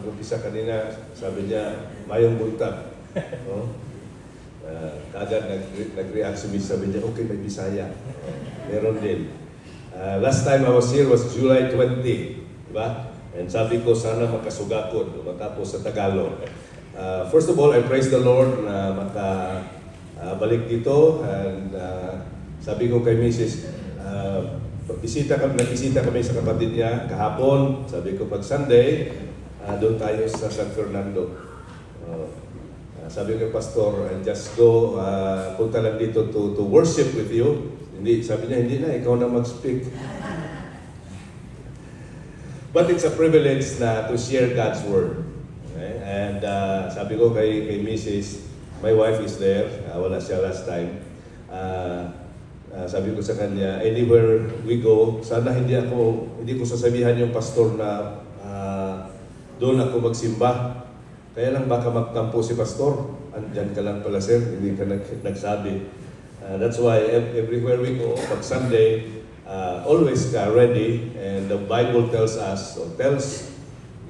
mag-umpisa kanina, sabi niya, mayong buntag. No? Kaagad nag-react si Miss, sabi niya, okay, may Bisaya. Meron din. Last time I was here was July 20, di ba? And sabi ko, sana makasugakod, matapos sa Tagalog. First of all, I praise the Lord na makabalik dito. And sabi ko kay Mrs., nag-bisita kami sa kapatid niya kahapon. Sabi ko, pag Sunday, doon tayo sa San Fernando. Sabi ko, Pastor, I'll just go, punta lang dito to worship with you. Sabi niya, hindi na, ikaw na mag-speak. But it's a privilege na to share God's Word. Okay? And sabi ko kay Mrs., my wife is there, wala siya last time. Sabi ko sa kanya, anywhere we go, sana hindi ko sasabihan yung pastor na doon ako magsimba. Kaya lang baka magtampo si pastor. Andyan ka lang pala sir, hindi ka nagsabi. That's why everywhere we go, pag Sunday, always ready. And the Bible tells us, or tells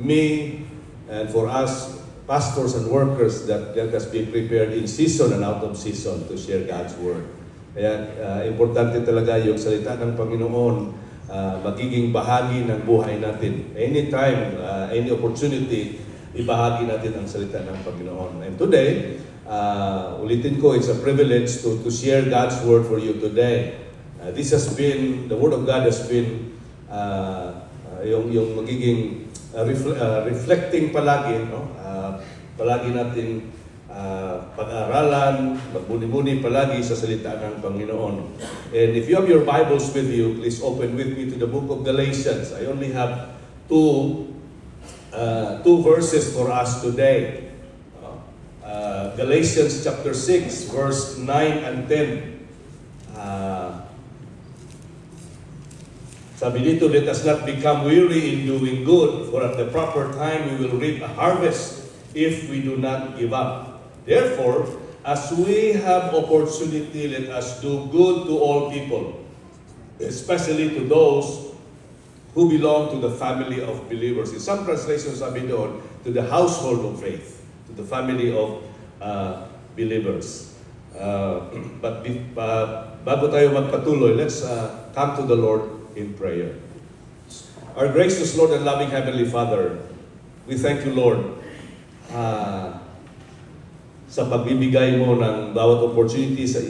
me, and for us, pastors and workers, that let us be prepared in season and out of season to share God's Word. Kaya importante talaga yung salita ng Panginoon, magiging bahagi ng buhay natin. Anytime, any opportunity, ibahagi natin ang salita ng Panginoon. And today, ulitin ko, it's a privilege to share God's Word for you today. This has been, the Word of God has been yung magiging reflecting palagi, no? Palagi natin pag-aralan, magbuni-buni palagi sa salita ng Panginoon. And if you have your Bibles with you, please open with me to the book of Galatians. I only have two verses for us today. Galatians chapter 6, verse 9 and 10. Sabi dito, let us not become weary in doing good, for at the proper time we will reap a harvest if we do not give up. Therefore, as we have opportunity, let us do good to all people, especially to those who belong to the family of believers. In some translations, sabi doon, to the household of faith, to the family of believers. But bago tayo magpatuloy, let's come to the Lord in prayer. Our gracious Lord and loving Heavenly Father, we thank you, Lord, sa pagbibigay mo ng bawat opportunity sa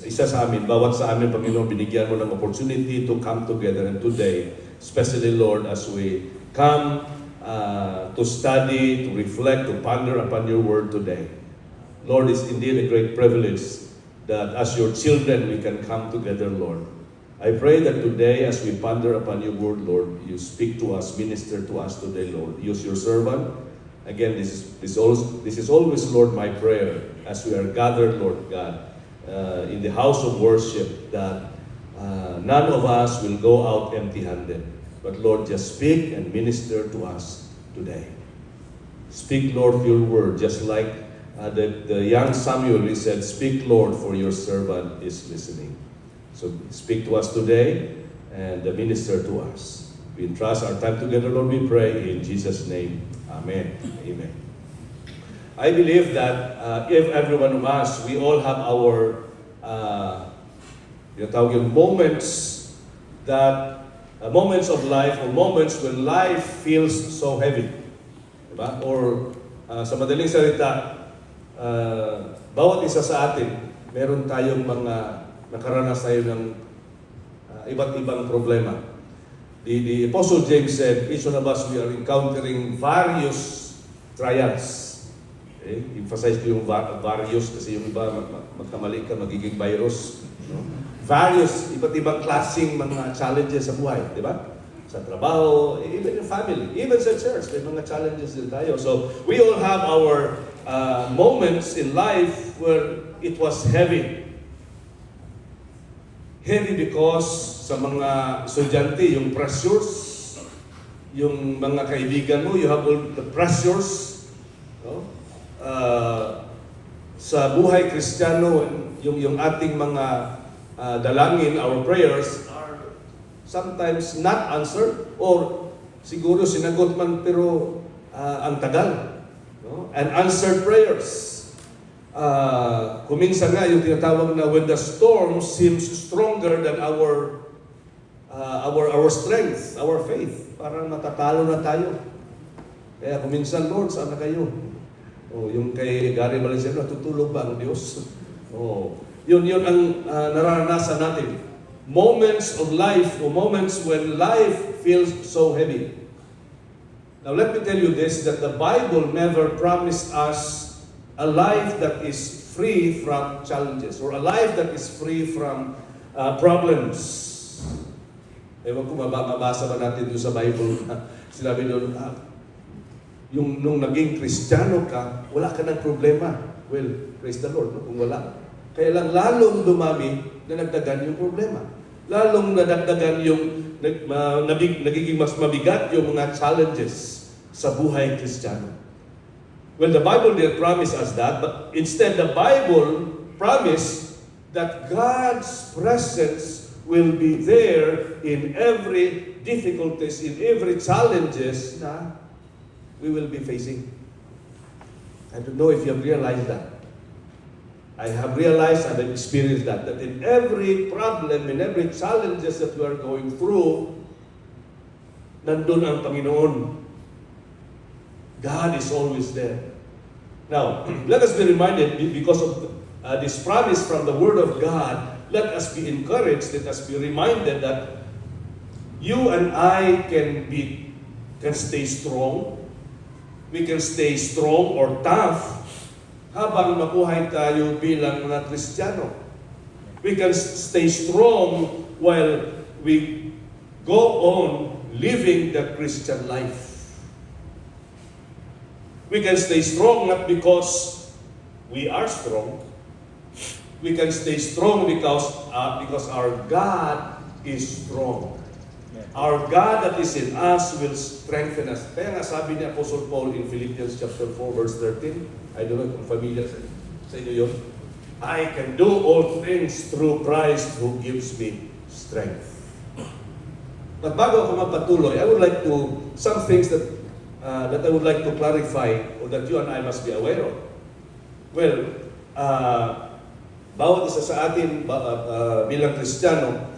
isa sa amin, bawat sa amin, Panginoon, binigyan mo ng opportunity to come together. And today, especially, Lord, as we come to study, to reflect, to ponder upon your word today, Lord, it's indeed a great privilege that as your children, we can come together, Lord. I pray that today, as we ponder upon your word, Lord, you speak to us, minister to us today, Lord. Use your servant. Again, this is always, Lord, my prayer as we are gathered, Lord God, in the house of worship, that none of us will go out empty-handed. But Lord, just speak and minister to us today. Speak, Lord, your word, just like the young Samuel, he said, speak, Lord, for your servant is listening. So speak to us today and minister to us. We entrust our time together, Lord, we pray in Jesus' name. Amen. Amen. I believe that if every one of us, we all have our moments of life, or moments when life feels so heavy. Diba? Or sa madaling salita, bawat isa sa atin, meron tayong mga nakaranas tayo ng iba't ibang problema. The Apostle James said, each one of us, we are encountering various trials. Okay? Emphasize ko yung various kasi yung iba, magkamali ka, magiging virus. No? Various, iba't ibang klaseng mga challenges sa buhay, di ba? Sa trabaho, even in family, even sa church, may mga challenges din tayo. So, we all have our moments in life where it was heavy. Heavy because sa mga estudyante, yung pressures, yung mga kaibigan mo, you have all the pressures. No? Sa buhay Kristiyano, yung ating mga dalangin, our prayers, are sometimes not answered, or siguro sinagot man pero ang tagal. No? And answered prayers. Kuminsan nga yung tinatawag na when the storm seems stronger than our strength, our faith. Parang matatalo na tayo. Kaya kuminsan, Lord, saan na kayo? Yung kay Gary Valenciano, natutulog ba ang Diyos? Yun ang nararanasan natin. Moments of life, or moments when life feels so heavy. Now let me tell you this, that the Bible never promised us a life that is free from challenges, or a life that is free from problems. Ewan ko, mabasa ba natin doon sa Bible, sinabi doon, nung naging Kristiyano ka, wala ka ng problema. Well, praise the Lord, no? Kung wala. Kaya lang lalong dumami na nagdagan yung problema. Lalong nadagdagan yung nagiging mas mabigat yung mga challenges sa buhay Kristiyano. Well, the Bible didn't promise us that, but instead the Bible promised that God's presence will be there in every difficulties, in every challenges na we will be facing. I don't know if you have realized that. I have realized and I've experienced that in every problem, in every challenges that we are going through, nandun ang Panginoon. God is always there. Now, let us be reminded, because of this promise from the Word of God, let us be encouraged, let us be reminded that you and I can stay strong. We can stay strong or tough habang mabuhay tayo bilang mga Kristiyano. We can stay strong while we go on living the Christian life. We can stay strong not because we are strong. We can stay strong because our God is strong. Our God that is in us will strengthen us. Kaya nga sabi ni Apostle Paul in Philippians chapter 4 verse 13, I don't know kung familiar sa inyo yun, I can do all things through Christ who gives me strength. But bago ako magpatuloy, I would like to, some things that I would like to clarify or that you and I must be aware of. Well, bawat isa sa atin bilang Kristiyano,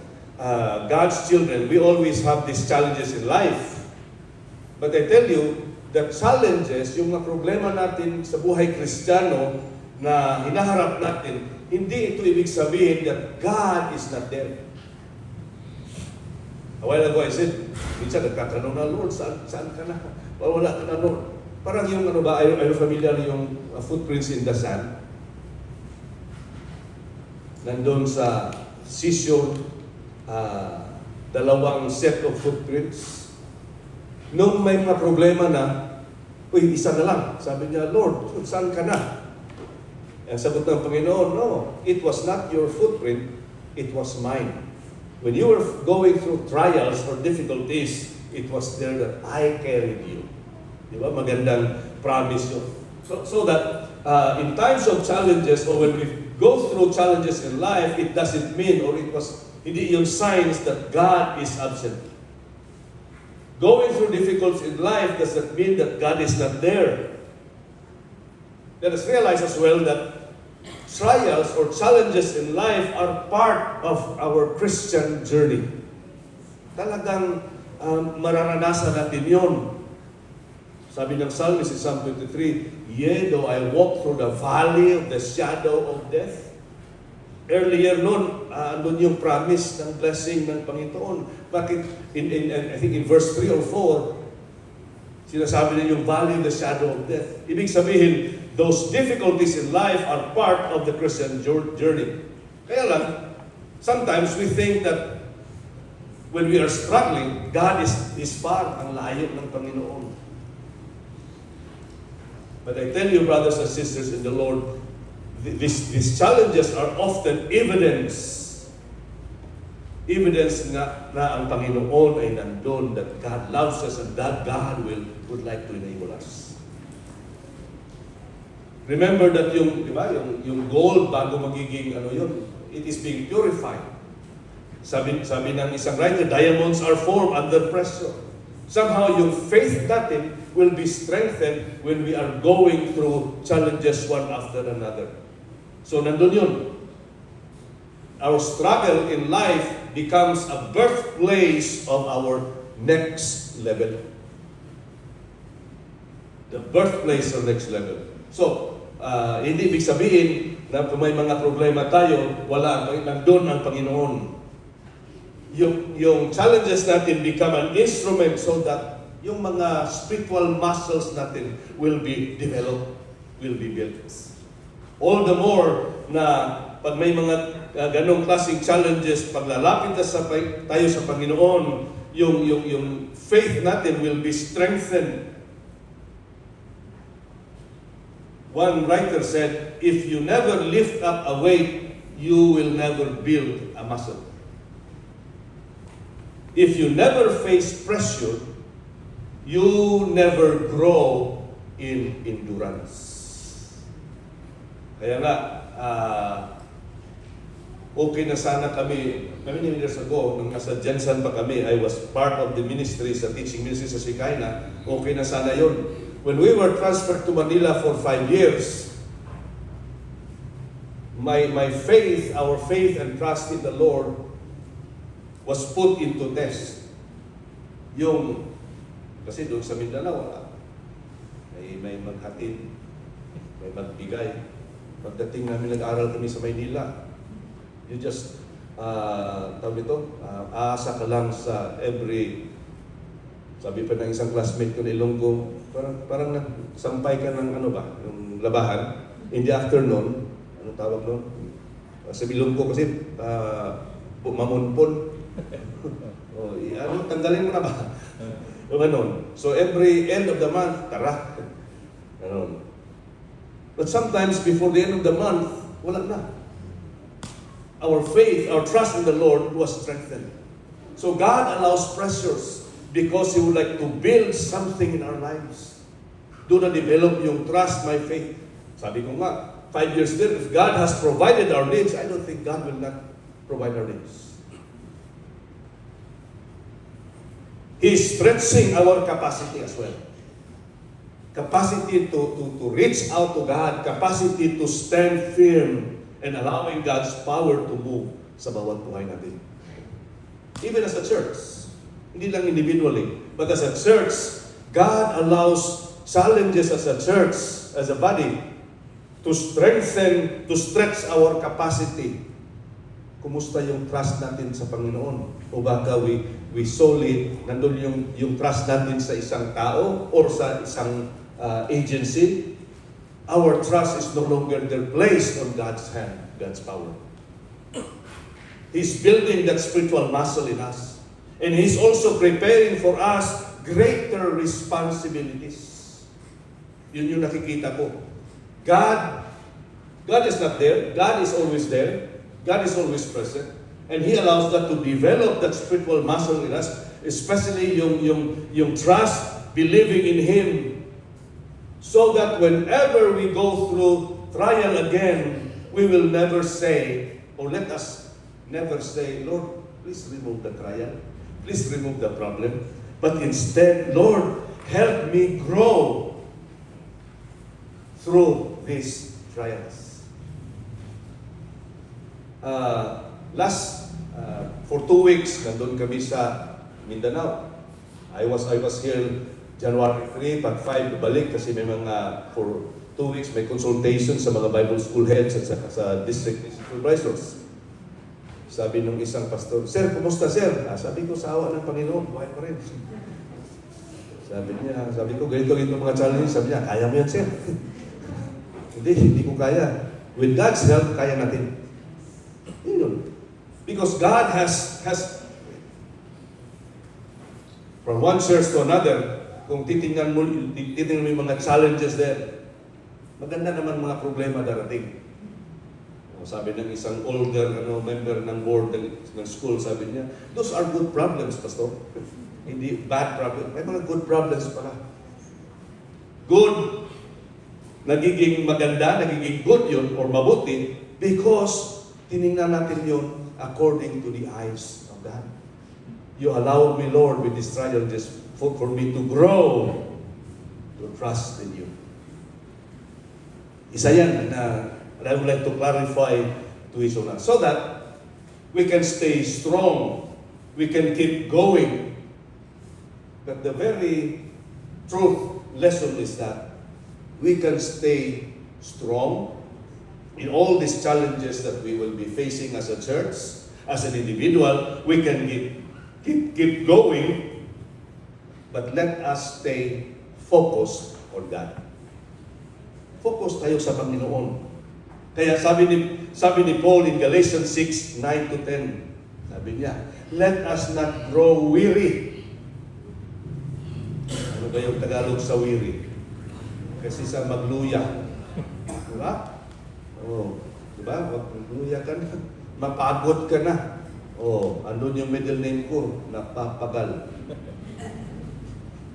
God's children, we always have these challenges in life. But I tell you, the challenges, yung mga problema natin sa buhay Kristiyano na hinaharap natin, hindi ito ibig sabihin that God is not there. A while ago I said, minsan nagtatanong na, Lord, saan ka na? Wala ka na, Lord. Parang yung are you familiar yung footprints in the sand? Nandun sa seashore, dalawang set of footprints. Nung may mga problema na, isa na lang. Sabi niya, Lord, saan ka na? Ang sagot ng Panginoon, no, it was not your footprint, it was mine. When you were going through trials or difficulties, it was there that I carried you. Di ba? Magandang promise yun. So that in times of challenges or when we go through challenges in life, it doesn't mean or hindi yung signs that God is absent. Going through difficulties in life doesn't mean that God is not there. Let us realize as well that trials or challenges in life are part of our Christian journey. Talagang mararanasan natin yun. Sabi ng Psalmist in Psalm 23, yea, though I walk through the valley of the shadow of death. Earlier noon, andun yung promise ng blessing ng Panginoon. Bakit? I think in verse 3 or 4, sinasabi niya yung valley of the shadow of death. Ibig sabihin, those difficulties in life are part of the Christian journey. Kaya lang, sometimes we think that when we are struggling, God is far, ang layo ng Panginoon. But I tell you, brothers and sisters in the Lord, these challenges are often evidence na ang Panginoon ay nandun, that God loves us and that God would like to enable us. Remember that yung gold bago magiging it is being purified. Sabi ng isang writer, diamonds are formed under pressure. Somehow yung faith natin will be strengthened when we are going through challenges one after another. So nandun yun. Our struggle in life becomes a birthplace of our next level. The birthplace of next level. So, hindi ibig sabihin na kung may mga problema tayo, wala, nandun ang Panginoon. Yung challenges natin become an instrument so that yung mga spiritual muscles natin will be developed, will be built. All the more na pag may mga ganong klaseng challenges, paglalapit tayo sa Panginoon, yung faith natin will be strengthened. One writer said, if you never lift up a weight, you will never build a muscle. If you never face pressure, you never grow in endurance. Kaya nga, okay na sana kami, many years ago, nung nasa Jensen pa kami, I was part of the ministry, sa teaching ministry sa Shikaina, okay na sana yun. When we were transferred to Manila for 5 years, my faith, our faith and trust in the Lord was put into test. Kasi doon sa Mindanao, may maghatid, may magbigay. Pagdating namin nag-aral kami sa Maynila, you just, aasa ka lang sa every, sabi pa ng isang classmate ko na Ilonggo, parang nagsampay ka ng yung labahan, in the afternoon, anong tawag nun? Sa Ilonggo kasi, mamunpon. Tanggalin mo na ba? So every end of the month, tara. But sometimes before the end of the month, wala na. Our faith, our trust in the Lord was strengthened. So God allows pressures because He would like to build something in our lives. Doon na develop yung trust, my faith. Sabi ko nga, 5 years later, if God has provided our needs, I don't think God will not provide our needs. He is stretching our capacity as well. Capacity to reach out to God, capacity to stand firm, and allowing God's power to move sa bawat buhay natin. Even as a church, hindi lang individually, but as a church, God allows challenges as a church, as a body, to strengthen, to stretch our capacity. Kumusta yung trust natin sa Panginoon? O baka we solely, nandun yung trust natin sa isang tao or sa isang agency? Our trust is no longer there placed on God's hand, God's power. He's building that spiritual muscle in us. And He's also preparing for us greater responsibilities. Yun yung nakikita ko. God is not there. God is always there. God is always present. And He allows that to develop that spiritual muscle in us, especially yung trust, believing in Him, so that whenever we go through trial again, we will never say, or let us never say, Lord, please remove the trial. Please remove the problem. But instead, Lord, help me grow through these trials. For 2 weeks, nandun kami sa Mindanao. I was here January 3, pag 5, balik kasi may for 2 weeks, may consultation sa mga Bible school heads at sa district supervisors. Sabi nung isang pastor, Sir, kumusta sir? Sabi ko, sa awa ng Panginoon, buhay pa rin. Sabi ko, ganito mga challenges. Sabi niya, kaya mo yan sir. Hindi ko kaya. With God's help, kaya natin. Yun. Because God has from one church to another, kung titingnan mo yung mga challenges there, maganda naman mga problema darating. Sabi ng isang older member ng board ng school, sabi niya, those are good problems, Pastor. Hindi bad problems. May mga good problems pala. Good, nagiging maganda, nagiging good yun, or mabuti, because tinignan natin yun according to the eyes of God. You allowed me, Lord, with this trial just for me to grow will trust in you. Isa yan na I would like to clarify to each of us so that we can stay strong, we can keep going. But the very truth lesson is that we can stay strong in all these challenges that we will be facing as a church, as an individual. We can keep going, but let us stay focused on God. Focus tayo sa Panginoon. Kaya sabi ni Paul in Galatians 6:9-10, sabi niya, let us not grow weary. Ano ba yung Tagalog sa weary? Kasi sa magluya. Diba? Oh, diba? Magluya ka na. Mapagod ka na. Oh, andun yung middle name ko, napapagal.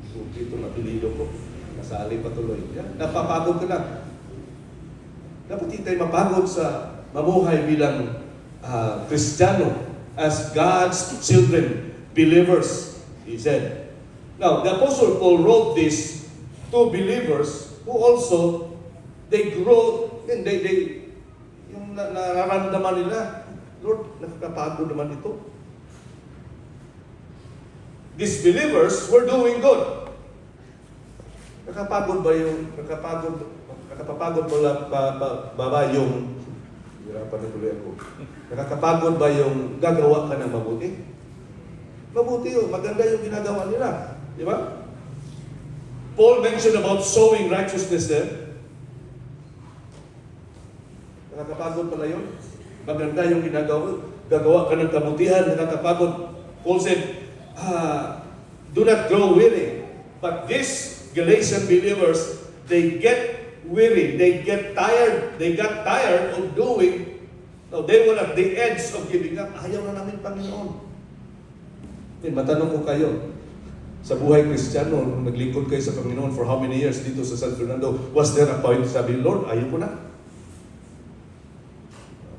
So, ito napilido ko. Nasali pa tuloy. Yan, napapagod ka na. Dapat hindi tayo mapagod sa mamuhay bilang Kristiyano as God's children, believers, he said. Now, the Apostle Paul wrote this to believers who also, they grow, and they yung nararamdaman nila, Lord, nakakapagod naman ito. These believers were doing good. Nakapagod ba yung hirapan na tuloy ako. Nakakapagod ba yung gagawa ka ng mabuti? Mabuti yun. Maganda yung ginagawa nila. Di ba? Paul mentioned about sowing righteousness there. Nakakapagod pala yun. Maganda yung ginagawa. Gagawa ka ng kabutihan. Nakakapagod. Paul said, do not grow weary. But these Galatian believers, they get weary, they get tired, they got tired of doing. Now, they were at the edge of giving up. Ayaw na namin, Panginoon. Matanong ko kayo, sa buhay Kristiyano, nung naglingkod kayo sa Panginoon for how many years dito sa San Fernando, was there a point sabi, Lord, ayaw ko na?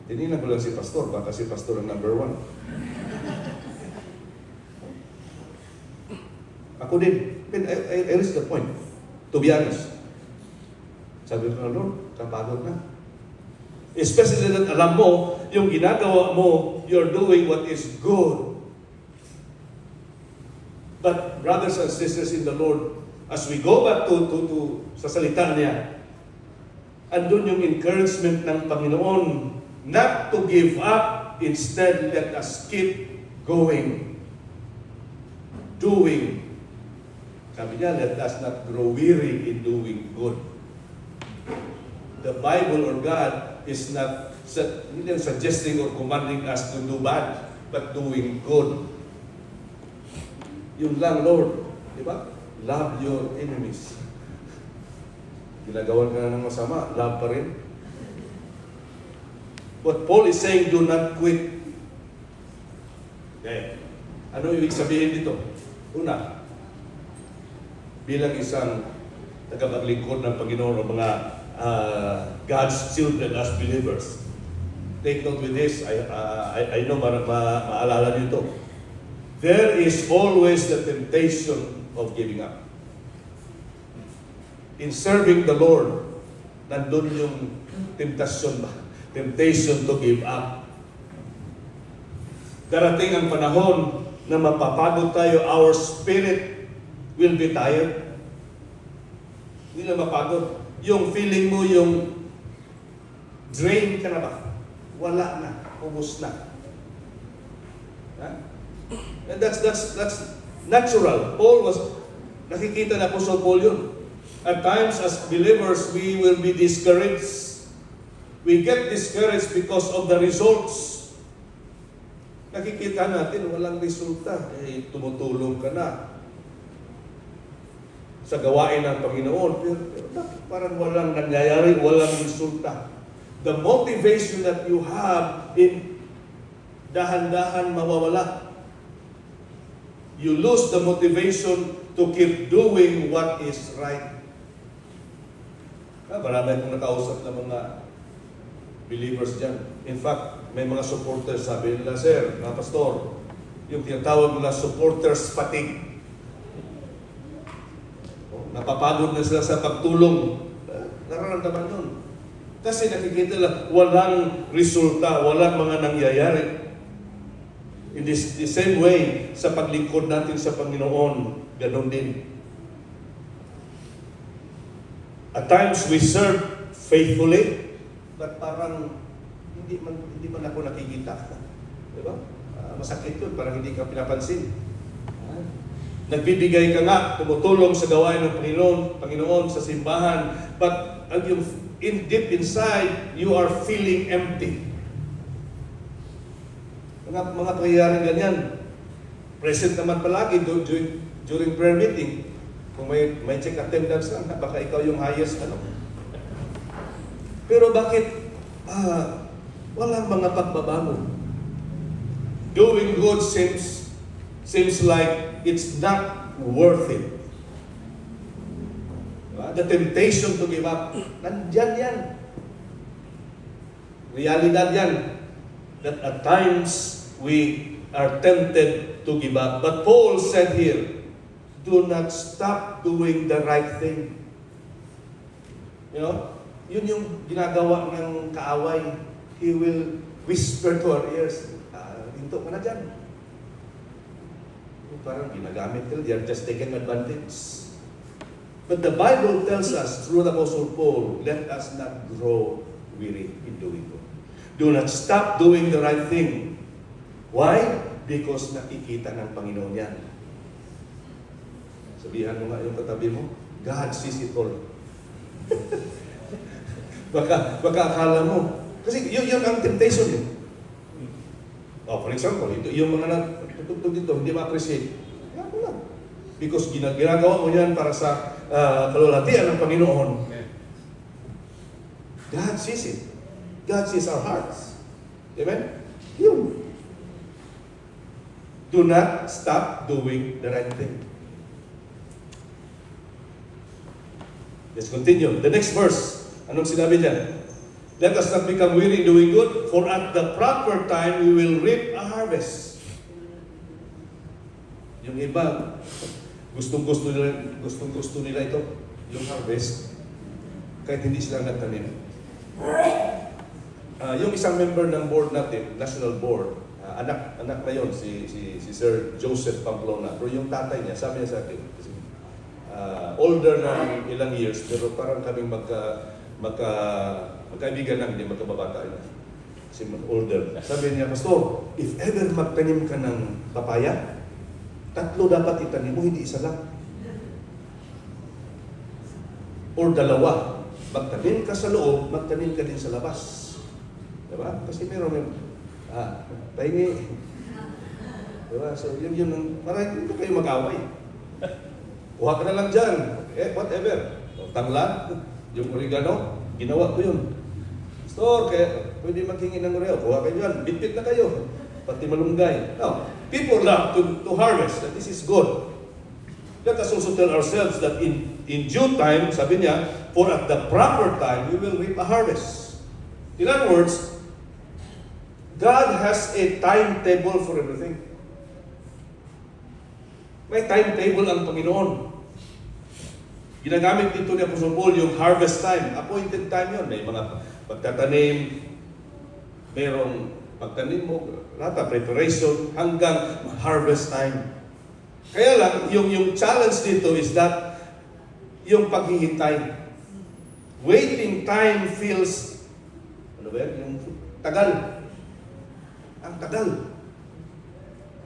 Tinignan ko lang si Pastor, baka si Pastor ang number 1. Ako din. I reached the point, to be honest. Sabi ko na, Lord, kapagod na. Especially that alam mo, yung ginagawa mo, you're doing what is good. But brothers and sisters in the Lord, as we go back to sa salita niya, andun yung encouragement ng Panginoon not to give up, instead let us keep going. Doing. Sabi niya, let us not grow weary in doing good. The Bible or God is not suggesting or commanding us to do bad, but doing good. Yun lang, Lord. Di ba? Love your enemies. Ginagawan ka na ng masama, love pa rin. What Paul is saying, do not quit. Okay. Ano ibig sabihin dito? Una, bilang isang tagapaglingkod ng Panginoon o mga God's children as believers. Take note with this. I know maalala niyo ito. There is always the temptation of giving up. In serving the Lord, nandun yung temptation ba? Temptation to give up. Darating ang panahon na mapapagod tayo, our spirit will be tired. Hindi na mapagod. Yung feeling mo, yung drain ka na ba? Wala na. Ubus na. And that's natural. Paul was, nakikita na Apostle Paul yun. At times, as believers, we will be discouraged. We get discouraged because of the results. Nakikita natin, walang resulta. Tumutulong ka na sa gawain ng Panginoon. Pero parang walang nangyayari, walang resulta. The motivation that you have in dahan-dahan mawawala. You lose the motivation to keep doing what is right. Marami akong nakausap na mga believers dyan. In fact, may mga supporters, sabi nila, Sir, mga pastor, yung tinatawag nila supporters fatigue. napapagod na sila sa pagtulong. Nararamdaman yun. Kasi nakikita lang, walang resulta, walang mga nangyayari. In the same way, sa paglingkod natin sa Panginoon, ganun din. At times we serve faithfully, but parang hindi man ako nakikita. Diba? Masakit yun, parang hindi ka pinapansin. Nagbibigay ka nga, tumutulong sa gawain ng Panginoon sa simbahan, but deep inside, you are feeling empty. Mga pangyayaring ganyan. Present naman palagi during prayer meeting. Kung may check attendance lang, baka ikaw yung highest Pero bakit walang mga pagbabago? Doing good seems like it's not worth it. The temptation to give up, nandyan yan. Realidad yan. That at times, we are tempted to give up. But Paul said here, do not stop doing the right thing. Yun yung ginagawa ng kaaway. He will whisper to our ears, hinto ka na dyan. Parang ginagamit ka, they are just taking advantage. But the Bible tells us, through the Apostle Paul, let us not grow weary in doing good. Do not stop doing the right thing. Why? Because nakikita ng Panginoon yan. Sabihan mo nga yung katabi mo, God sees it all. baka akala mo. Kasi yun ang temptation yun. For example, yung mga natutugtog dito, hindi ma-appreciate. Yan mo lang. Because ginagawa mo yan para sa kalulatian ng Panginoon. God sees it. God sees our hearts. Amen? Yun. Do not stop doing the right thing. Let's continue. The next verse. Anong sinabi dyan? Let us not become weary in doing good, for at the proper time we will reap a harvest. Yung iba, gustong-gusto nila ito, yung harvest, kahit hindi sila nagtanim. Yung isang member ng board natin, national board, anak na yun, si Sir Joseph Pamplona. Pero yung tatay niya, sabi niya sa akin, older na ilang years, pero parang kaming magkaibigan lang, hindi magkababata niya. Kasi older. Sabi niya, Pastor, if ever magtanim ka ng papaya, 3 dapat itanim mo, hindi isa lang. Or 2. Magtanim ka sa loob, magtanim ka din sa labas. Diba? Kasi meron pahingi. Diba? So, yun, marami hindi kayo mag-away. Kuha ka na lang dyan. Whatever. Tanglad, yung oregano, ginawa ko yun. Pastor, kaya pwede maghingi ng oregano. Kuha kayo dyan. Bitbit na kayo. Pati malunggay. Now, people love to harvest. That this is good. Let us also tell ourselves that in due time, sabi niya, for at the proper time, we will reap a harvest. In other words, God has a timetable for everything. May timetable ang Panginoon. Ginagamit dito ni Apostle Paul yung harvest time. Appointed time yun. May mga pagtatanim, mayroong pagtanim mo, lahat preparation, hanggang harvest time. Kaya lang, yung challenge dito is that yung paghihintay. Waiting time feels, yung tagal. Ang tagal.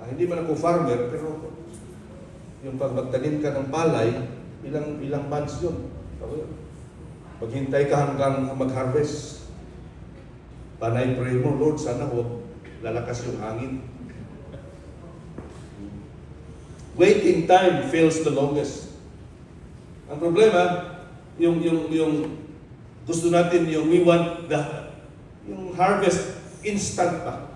Hindi man ako farmer, pero yung pag magtanim ka ng palay, ilang months yun. Maghintay ka hanggang mag-harvest. Panay pray mo, Lord, sana huwag lalakas yung hangin. Waiting time feels the longest. Ang problema, yung gusto natin, we want yung harvest instant pa.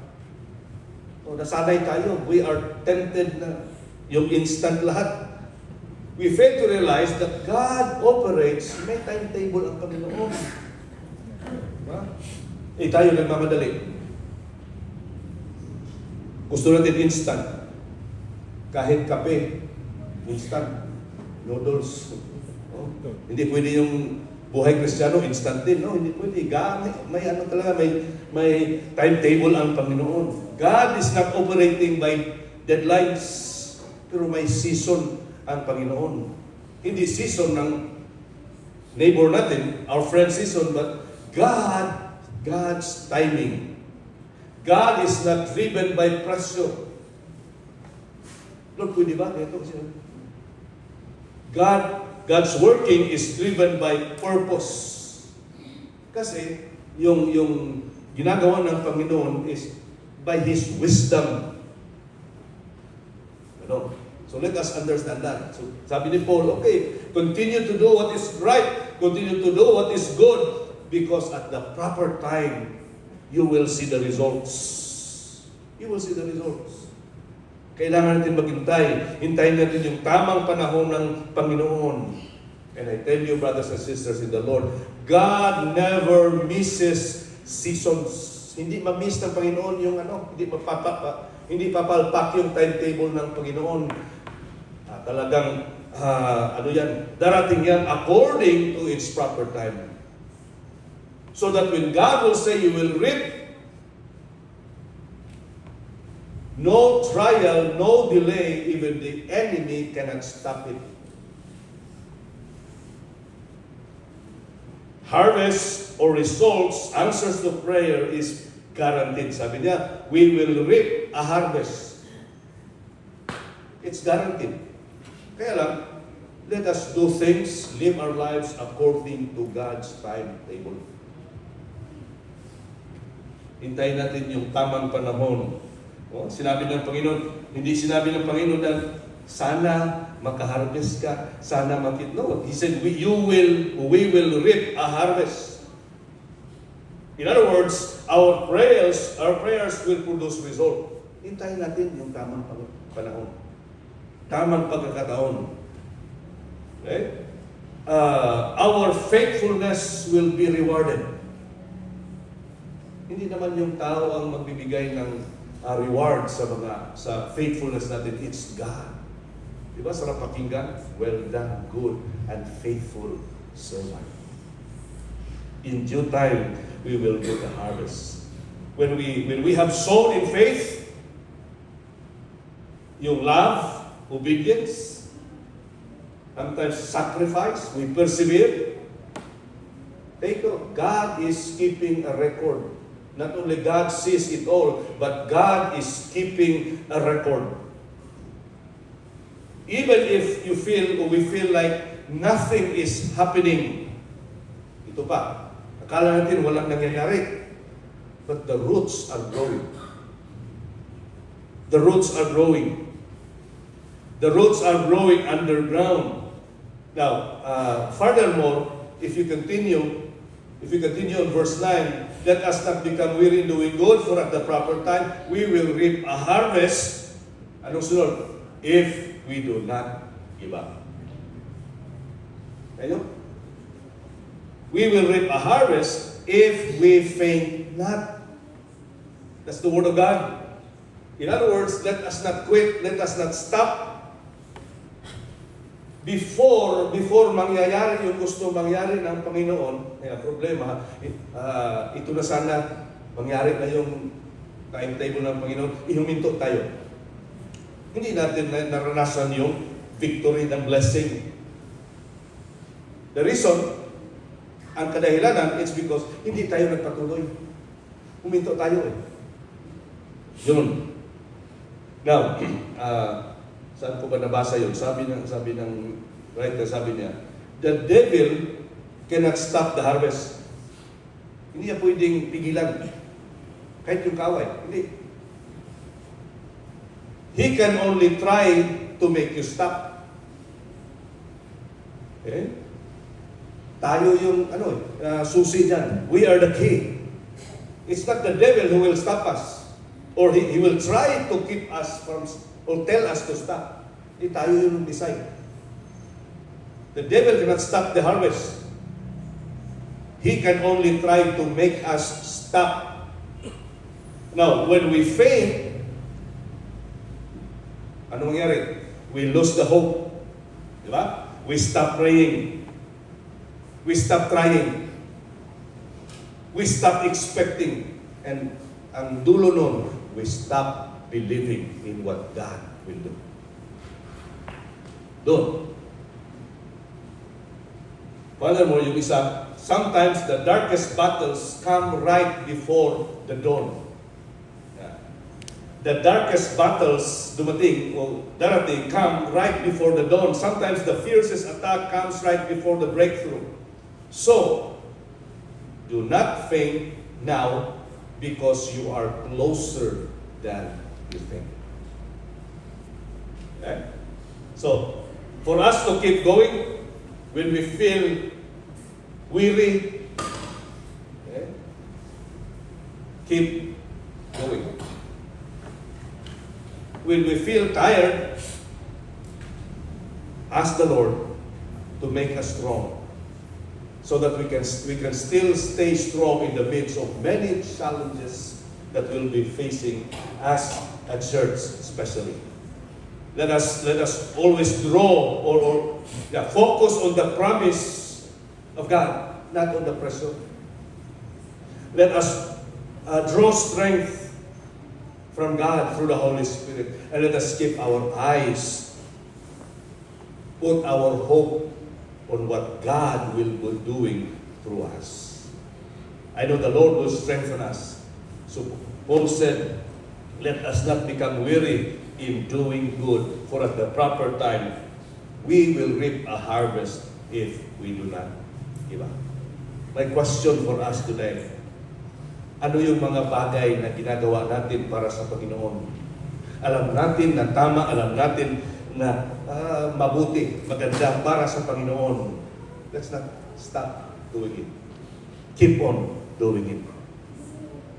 So, nasanay tayo. We are tempted na yung instant lahat. We fail to realize that God operates, may timetable ang Panginoon. Diba? Tayo nagmamadali. Gusto natin instant. Kahit kape, instant. Noodles. No? Hindi pwede yung buhay Kristiyano instant din. No, hindi pwede. God, may ano talaga, may timetable ang Panginoon. God is not operating by deadlines, pero may season ang Panginoon. Hindi season ng neighbor natin, our friend season, but God's timing. God is not driven by pressure. Lord, pwede ba? Ito kasi God's working is driven by purpose. Kasi yung ginagawa ng Panginoon is by His wisdom. Ano? So let us understand that. So sabi ni Paul, okay, continue to do what is right, continue to do what is good, because at the proper time, you will see the results. You will see the results. Kailangan natin maghintay. Hintayin natin yung tamang panahon ng Panginoon. And I tell you, brothers and sisters in the Lord, God never misses seasons. Hindi ma-miss ng Panginoon yung hindi papalpak yung timetable ng Panginoon. Talagang, darating yan according to its proper time. So that when God will say you will reap, no trial, no delay, even the enemy cannot stop it. Harvest or results, answers to prayer is guaranteed. Sabi niya, we will reap a harvest. It's guaranteed. Kaya lang, let us do things, live our lives according to God's timetable. Hintayin natin yung tamang panahon. Sinabi ng Panginoon, hindi sinabi ng Panginoon na sana makaharvest ka, sana no. He said, we will reap a harvest. In other words, our prayers will produce result. Hintayin natin yung tamang panahon. Tamang pagkakataon. Okay? Our faithfulness will be rewarded. Hindi naman yung tao ang magbibigay ng reward sa faithfulness natin. It's God. Diba? Sarap pakinggan? Well done, good and faithful servant. In due time, we will get the harvest. When we have sown in faith, yung love, obedience, sometimes sacrifice, we persevere. Take note, God is keeping a record. Not only God sees it all, but God is keeping a record. Even if you feel or we feel like nothing is happening, ito pa, akala natin walang nangyayari, but the roots are growing. The roots are growing. The roots are growing underground. Now, furthermore, if you continue on verse 9, let us not become weary in doing good, for at the proper time we will reap a harvest. Anong sunod? If we do not give up. Ayun? We will reap a harvest if we faint not. That's the word of God. In other words, let us not quit, let us not stop. Before mangyayari yung gusto mangyari ng Panginoon, problema, ito na sana, mangyari na yung timetable ng Panginoon, ihuminto tayo. Hindi natin naranasan yung victory ng blessing. The reason, ang kadahilanan, it's because hindi tayo nagpatuloy. Huminto tayo eh. Yun. Now, saan ko ba nabasa yun? Sabi ng writer, sabi niya, the devil cannot stop the harvest. Hindi niya pwedeng pigilan. Kahit yung kaway. Hindi. He can only try to make you stop. Okay? Tayo yung susi dyan. We are the key. It's not the devil who will stop us. Or he will try to keep us from, or tell us to stop. Hindi tayo yung decide. The devil cannot stop the harvest. He can only try to make us stop. Now, when we faint, ano mangyari? We lose the hope. Diba? We stop praying. We stop trying. We stop expecting. And ang dulo nun, we stop believing in what God will do. Doon. Furthermore, yung isa, sometimes the darkest battles come right before the dawn. Yeah. The darkest battles dumating o darating come right before the dawn. Sometimes the fiercest attack comes right before the breakthrough. So, do not faint now because you are closer than you think. Okay? So, for us to keep going, when we feel weary, okay, keep going. When we feel tired, ask the Lord to make us strong so that we can still stay strong in the midst of many challenges that we'll be facing as a church especially. Let us always draw or focus on the promise of God, not on the pressure. Let us draw strength from God through the Holy Spirit, and let us keep our eyes, put our hope on what God will be doing through us. I know the Lord will strengthen us. So Paul said, let us not become weary in doing good, for at the proper time, we will reap a harvest if we do not give up. My question for us today, ano yung mga bagay na ginagawa natin para sa Panginoon? Alam natin na tama, alam natin na mabuti, maganda para sa Panginoon. Let's not stop doing it. Keep on doing it.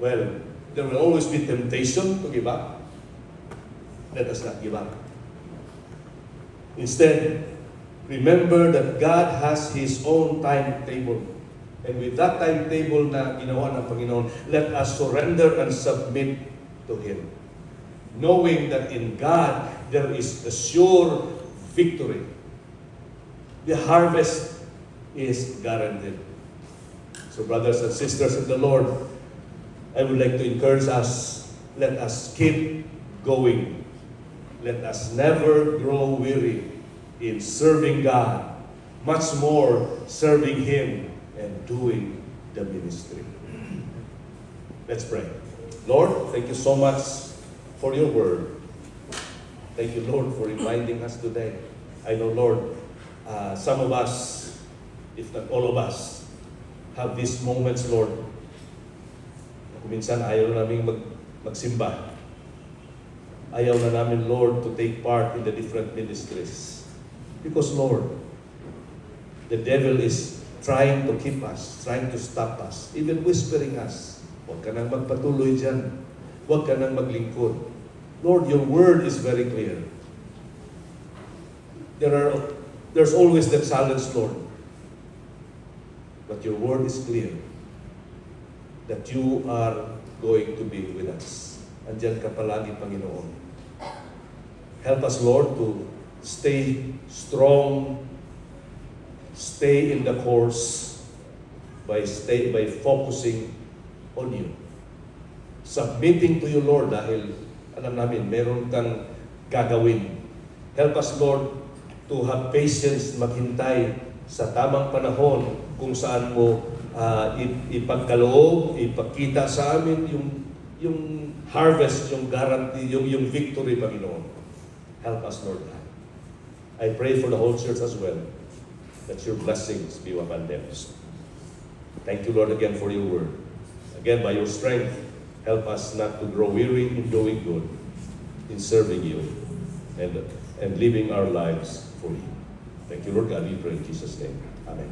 Well, there will always be temptation to give up. Let us not give up. Instead, remember that God has His own timetable. And with that timetable na ginawa ng Panginoon, let us surrender and submit to Him. Knowing that in God, there is a sure victory. The harvest is guaranteed. So brothers and sisters in the Lord, I would like to encourage us, let us keep going. Let us never grow weary in serving God, much more serving Him and doing the ministry. Let's pray. Lord, thank you so much for your word. Thank you, Lord, for reminding us today. I know, Lord, some of us, if not all of us, have these moments, Lord. Minsan ayaw namin magsimba. Ayaw na namin, Lord, to take part in the different ministries. Because, Lord, the devil is trying to keep us, trying to stop us, even whispering us, huwag ka nang magpatuloy dyan. Huwag ka nang maglingkod. Lord, your word is very clear. There's always the challenge, Lord. But your word is clear that you are going to be with us. Andiyan ka palagi, Panginoon. Help us, Lord, to stay strong, stay in the course by focusing on you. Submitting to you, Lord, dahil alam namin, meron kang gagawin. Help us, Lord, to have patience, maghintay sa tamang panahon kung saan mo ipagkaloob, ipakita sa amin yung harvest, yung guarantee, yung victory, Panginoon. Help us, Lord. I pray for the whole church as well, that your blessings be upon them. Thank you, Lord, again for your word. Again, by your strength, help us not to grow weary in doing good, in serving you, and living our lives for you. Thank you, Lord God. We pray in Jesus' name. Amen.